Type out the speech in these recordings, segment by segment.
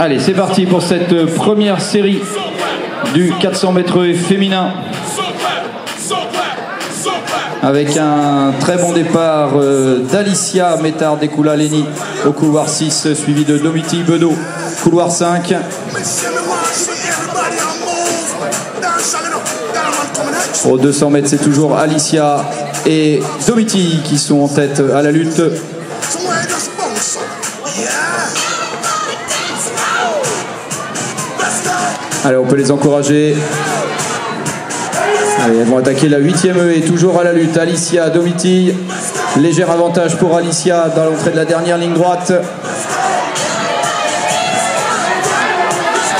Allez, c'est parti pour cette première série du 400 mètres féminin. Avec un très bon départ d'Alicia Métard-Découla-Léni au couloir 6, suivi de Domiti Bedeau, couloir 5. Aux 200 mètres, c'est toujours Alicia et Domiti qui sont en tête à la lutte. Allez, on peut les encourager. Allez, elles vont attaquer la 8e et toujours à la lutte. Alicia, Domiti. Léger avantage pour Alicia dans l'entrée de la dernière ligne droite.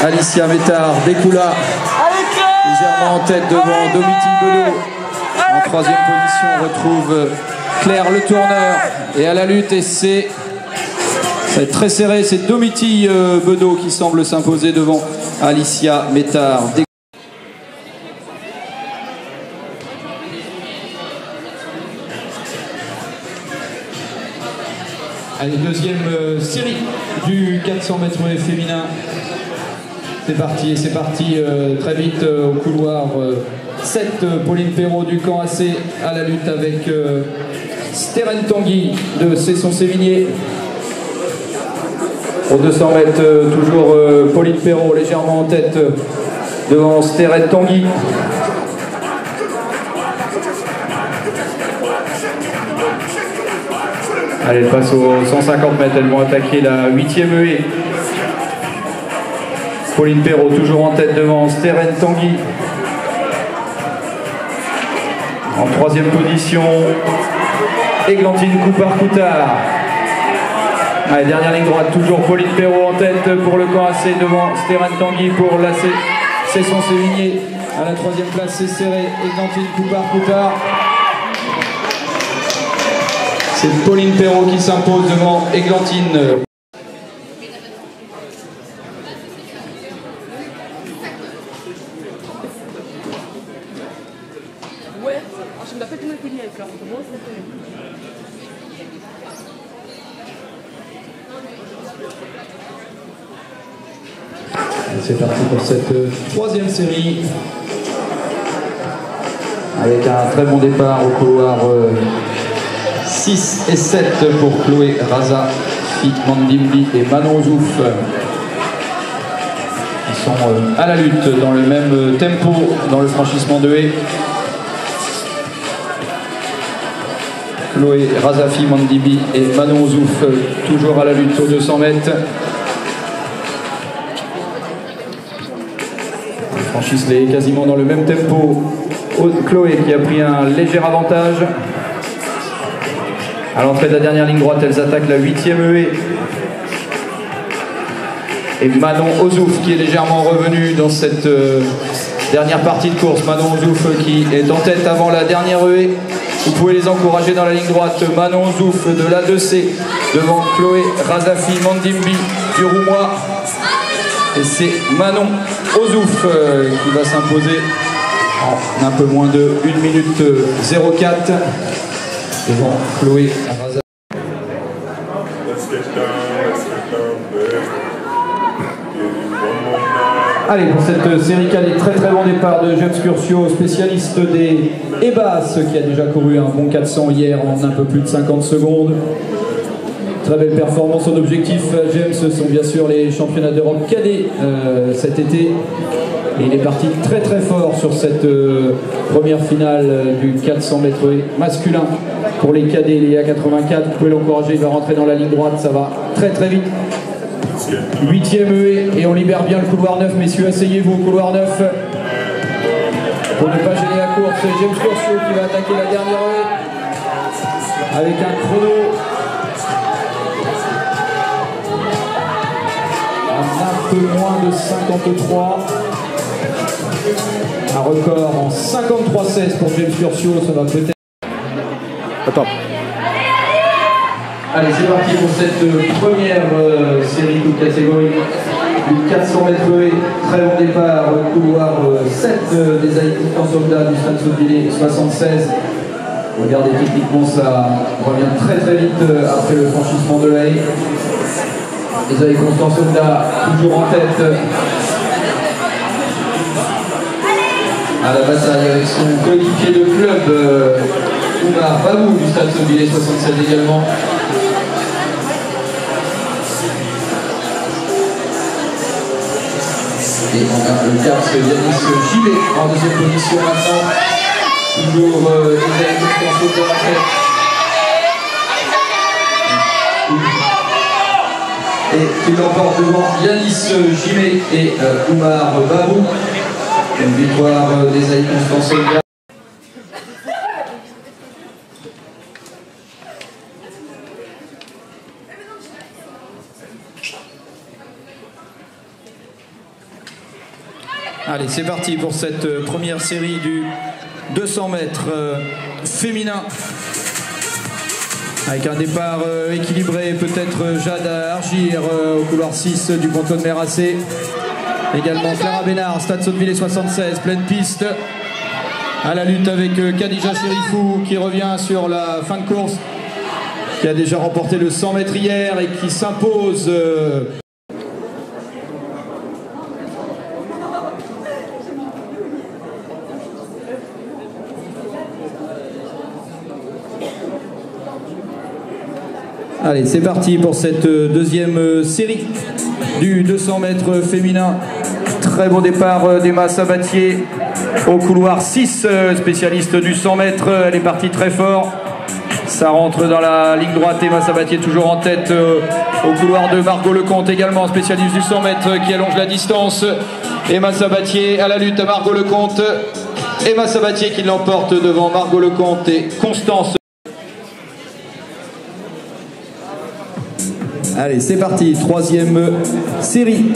Alicia Métard-Découla légèrement en tête devant Domiti Bedeau. En 3e position, on retrouve Claire Le Tourneur. Et à la lutte, et c'est très serré, c'est Domiti Bedeau qui semble s'imposer devant Alicia Métard-Découla. Allez, deuxième série du 400 mètres féminin. C'est parti, et c'est parti très vite au couloir 7. Pauline Perrault du camp AC à la lutte avec Steren Tanguy de Cesson-Sévigné. Aux 200 mètres, toujours Pauline Perrault légèrement en tête devant Steren Tanguy. Allez, elle passe aux 150 mètres, elles vont attaquer la 8e haie. Pauline Perrault toujours en tête devant Steren Tanguy. En 3e position, Églantine Coupard-Coutard. Allez, dernière ligne droite, toujours Pauline Perrault en tête pour le camp AC devant Steren Tanguy pour la Cesson-Sévigné. À la 3e place, c'est serré, Églantine Coupard-Coutard. C'est Pauline Perrault qui s'impose devant Églantine. C'est parti pour cette 3e série. Avec un très bon départ au couloir 6 et 7 pour Chloé Raza, Mandimbi et Manon Ozouf. Ils sont à la lutte dans le même tempo dans le franchissement de haie. Chloé Razafi, Mandimbi et Manon Ozouf toujours à la lutte aux 200 mètres. Ils franchissent les quasiment dans le même tempo. Chloé qui a pris un léger avantage. À l'entrée de la dernière ligne droite, elles attaquent la 8e haie. Et Manon Ozouf qui est légèrement revenu dans cette dernière partie de course. Manon Ozouf qui est en tête avant la dernière haie. Vous pouvez les encourager dans la ligne droite. Manon Ozouf de l'A2C devant Chloé Razafi Mandimbi du Roumois. Et c'est Manon Ozouf qui va s'imposer en un peu moins de 1 minute 04. Devant Chloé Raza. Allez, pour cette série calée, très bon départ de James Curcio, spécialiste des Ebas, qui a déjà couru un bon 400 hier en un peu plus de 50 secondes. Très belle performance. Son objectif, James, sont bien sûr les championnats d'Europe cadets cet été. Et il est parti très fort sur cette première finale du 400 mètres masculin pour les cadets, les A84. Vous pouvez l'encourager, il va rentrer dans la ligne droite, ça va très vite. 8e haie et on libère bien le couloir 9, messieurs, asseyez-vous au couloir 9. Pour ne pas gêner la course, James Curcio qui va attaquer la dernière haie avec un chrono un peu moins de 53. Un record en 53-16 pour James Curcio, ça va peut-être... Attends. Allez, c'est parti pour cette première série de catégorie du 400 mètres haie. Très bon départ, couloir 7 des Haïtiens soldats du Stade Sotteville 76. Regardez, techniquement, ça revient très vite après le franchissement de la haie. Esaïe Constant Soldat, toujours en tête à la bataille avec son coéquipier de club, Oumar Babou du Stade Sottevillers 76 également. Et on a le Carse Yanis Gillet en deuxième position maintenant. Toujours Esaïe Constant Soldat en tête. Et qui l'emporte devant Yanis Gillet et Oumar Babou. Une victoire d'Esaïe Constant Soldat. Allez, c'est parti pour cette première série du 200 mètres féminin. Avec un départ équilibré, peut-être Jade Argir au couloir 6 du ponton de Méracé. Également Clara Bénard, Stade Sottevillers 76, pleine piste. À la lutte avec Khadija Cherifou qui revient sur la fin de course. Qui a déjà remporté le 100 mètres hier et qui s'impose. Allez, c'est parti pour cette deuxième série du 200 mètres féminin. Très bon départ d'Emma Sabatier au couloir 6, spécialiste du 100 mètres. Elle est partie très fort. Ça rentre dans la ligne droite. Emma Sabatier toujours en tête au couloir de Margot Lecomte, également spécialiste du 100 mètres qui allonge la distance. Emma Sabatier à la lutte à Margot Lecomte. Emma Sabatier qui l'emporte devant Margot Lecomte et Constance. Allez, c'est parti, troisième série.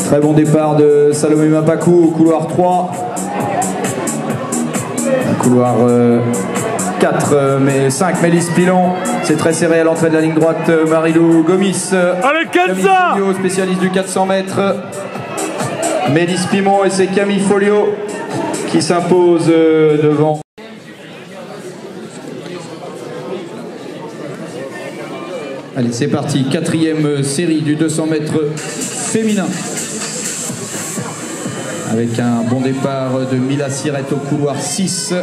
Très bon départ de Salomé Mapakou au couloir 3. Couloir 4, mais 5, Mélisse Pilon. C'est très serré à l'entrée de la ligne droite. Marilou Gomis. Avec Kenza, spécialiste du 400 mètres. Mélisse Pimon et c'est Camille Folio qui s'impose devant. Allez, c'est parti, quatrième série du 200 mètres féminin. Avec un bon départ de Mila Sirette au couloir 6.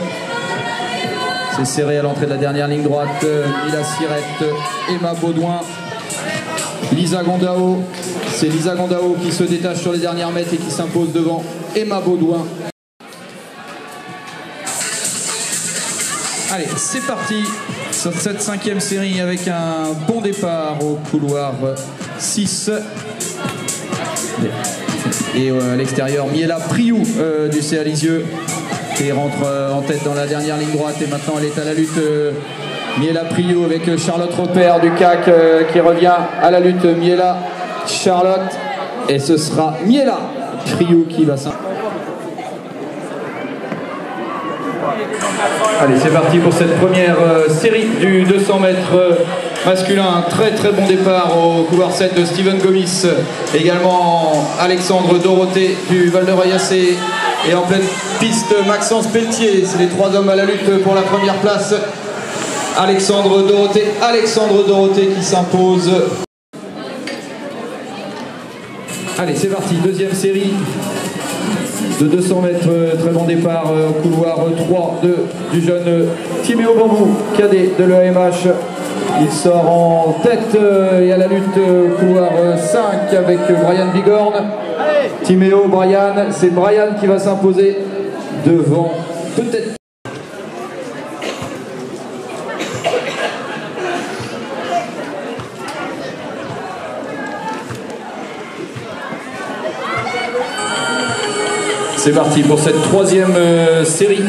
C'est serré à l'entrée de la dernière ligne droite. Mila Sirette, Emma Baudouin, Lisa Gondao. C'est Lisa Gondao qui se détache sur les dernières mètres et qui s'impose devant Emma Baudouin. Allez, c'est parti sur cette cinquième série avec un bon départ au couloir 6. Et à l'extérieur, Miela Priou du CA Lisieux qui rentre en tête dans la dernière ligne droite. Et maintenant, elle est à la lutte. Miela Priou avec Charlotte Repère du CAC qui revient à la lutte. Miela, Charlotte. Et ce sera Miela Priou qui va s'imposer. Allez, c'est parti pour cette première série du 200 mètres masculin. Très très bon départ au couloir 7 de Steven Gomis. Également Alexandre Dorothée du Val de Royassé. Et en pleine piste, Maxence Pelletier. C'est les trois hommes à la lutte pour la première place. Alexandre Dorothée qui s'impose. Allez, c'est parti, deuxième série de 200 mètres, très bon départ au couloir 3 du jeune Timéo Bambou, cadet de l'EMH. Il sort en tête et à la lutte couloir 5 avec Brian Bigorne. Timéo, Brian, c'est Brian qui va s'imposer devant peut-être. C'est parti pour cette troisième série.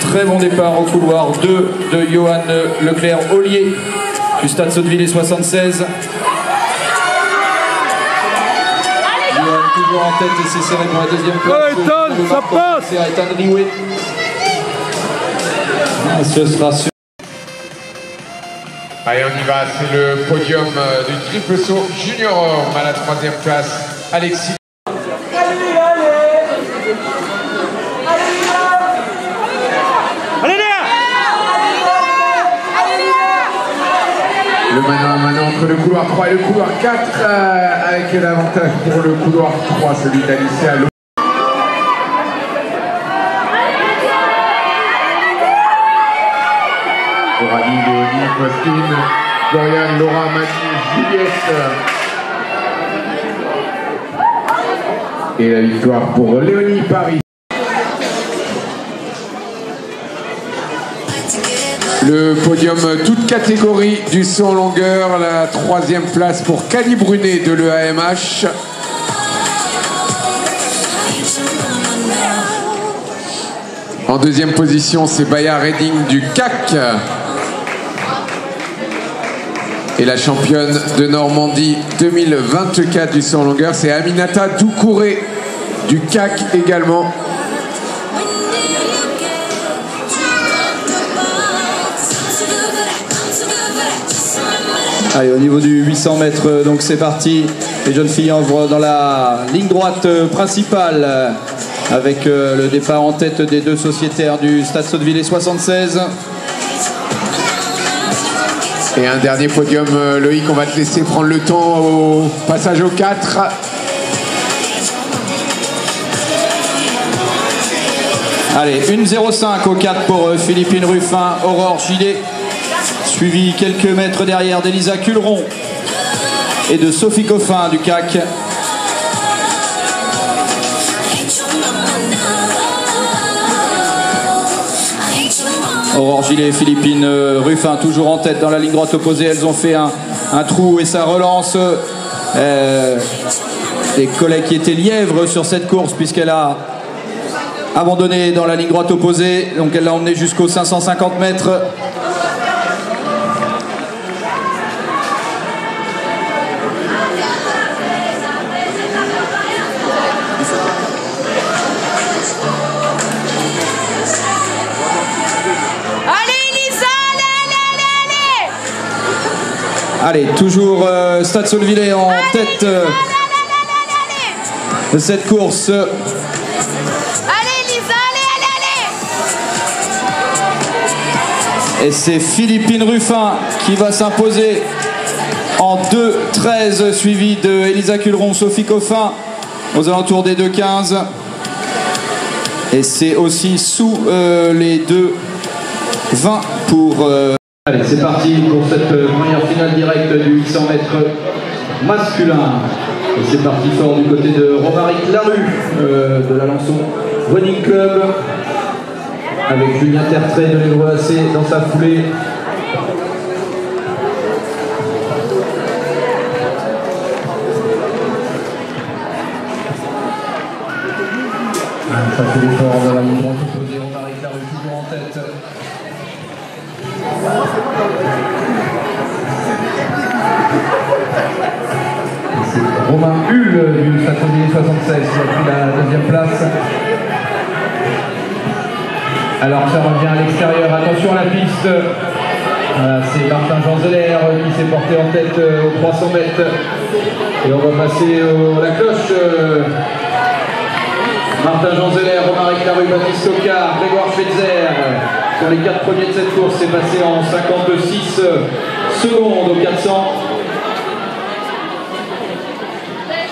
Très bon départ au couloir 2 de Johan Leclerc-Ollier du Stade Sottevillers 76. Johan toujours en tête et c'est serré pour la deuxième place. Ethan, ça passe. C'est Ethan Rioué. Ce sera sûr. Allez, on y va, c'est le podium du triple saut junior homme à la troisième place. Alexis. Le Maintenant entre le couloir 3 et le couloir 4 avec l'avantage pour le couloir 3, celui d'Alicia. Coralie, Léonie, Faustine, Dorian, Laura, Manu, Juliette. Et la victoire pour Léonie Paris. Le podium toute catégorie du saut en longueur, la 3e place pour Cali Brunet de l'EAMH. En 2e position, c'est Baya Redding du CAC. Et la championne de Normandie 2024 du saut en longueur, c'est Aminata Doucouré du CAC également. Allez, au niveau du 800 mètres, donc c'est parti. Les jeunes filles entrent dans la ligne droite principale avec le départ en tête des deux sociétaires du Stade Sotteville 76. Et un dernier podium, Loïc, on va te laisser prendre le temps au passage au 4. Allez, 1,05 au 4 pour Philippine Ruffin, Aurore Gillet. Suivi quelques mètres derrière d'Elisa Culeron et de Sophie Coffin du CAC. Aurore Gillet et Philippine Ruffin toujours en tête dans la ligne droite opposée. Elles ont fait un trou et ça relance les collègues qui étaient lièvres sur cette course puisqu'elle a abandonné dans la ligne droite opposée. Donc elle l'a emmené jusqu'aux 550 mètres. Allez, toujours Stade Sotteville en tête de cette course. Allez Lisa, allez. Et c'est Philippine Ruffin qui va s'imposer en 2,13 suivi de Elisa Culeron, Sophie Coffin aux alentours des 2,15. Et c'est aussi sous les 2,20 pour... Allez, c'est parti pour cette première finale directe du 800 mètres masculin. Et c'est parti fort du côté de Romaric Larue de l'Alençon Running Club avec Julien Tertrais de l'Évreux-AC dans sa foulée. Ça fait l'effort de la ligne droite opposée, Romaric Larue toujours en tête. C'est Romain Hull du Stade Sotteville 76 qui a pris la 2e place. Alors ça revient à l'extérieur, attention à la piste. Voilà, c'est Martin-Jean Zeller qui s'est porté en tête aux 300 mètres. Et on va passer à la cloche. Martin-Jean Zeller, Romaric Larue, Baptiste Ocard, Grégoire Schweitzer. Sur les 4 premiers de cette course, c'est passé en 56 secondes au 400.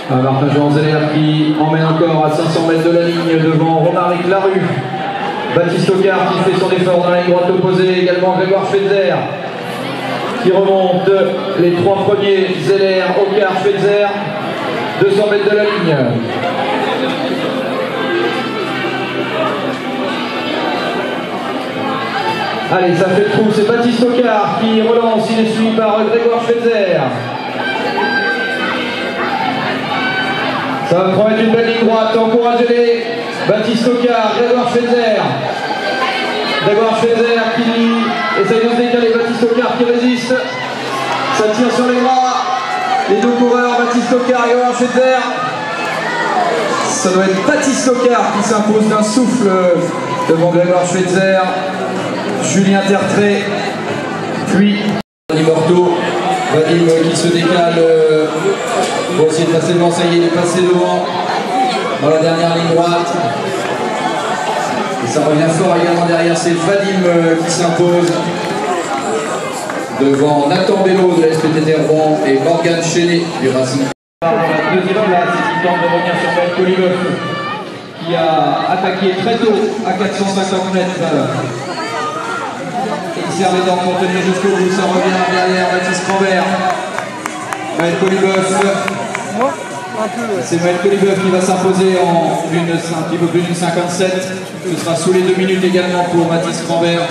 Martin-Jean Zeller qui emmène encore à 500 mètres de la ligne devant Romaric Larue. Baptiste Ocard qui fait son effort dans la ligne droite opposée, également Grégoire Schweitzer qui remonte les 3 premiers, Zeller, Ocard, Schweitzer, 200 mètres de la ligne. Allez, ça fait le trou, c'est Baptiste Ocard qui relance, il est suivi par Grégoire Schweitzer. Ça va promettre une belle ligne droite, encouragez-les. Baptiste Ocard, Grégoire Schweitzer. Grégoire Schweitzer qui essaye de se décaler, Baptiste Ocard qui résiste. Ça tire sur les bras. Les deux coureurs, Baptiste Ocard et Grégoire Schweitzer. Ça doit être Baptiste Ocard qui s'impose d'un souffle devant Grégoire Schweitzer. Julien Tertrais, puis Vadim Morteau. Vadim qui se décale pour essayer de passer devant, ça y est, il est passé devant dans la dernière ligne droite. Et ça revient fort également derrière, c'est Vadim qui s'impose. devant Nathan Bello de la SPTT Rouen et Morgan Chénet du Racing. Deuxième place, il tente de revenir sur Maël Kolibov qui a attaqué très tôt à 450 mètres. Il serre les dents pour tenir jusqu'au bout, ça revient derrière Baptiste Rambert. Maël Kolibov. C'est Maël Kolibov qui va s'imposer en un petit peu plus d'une 57. Ce sera sous les 2 minutes également pour Baptiste Rambert.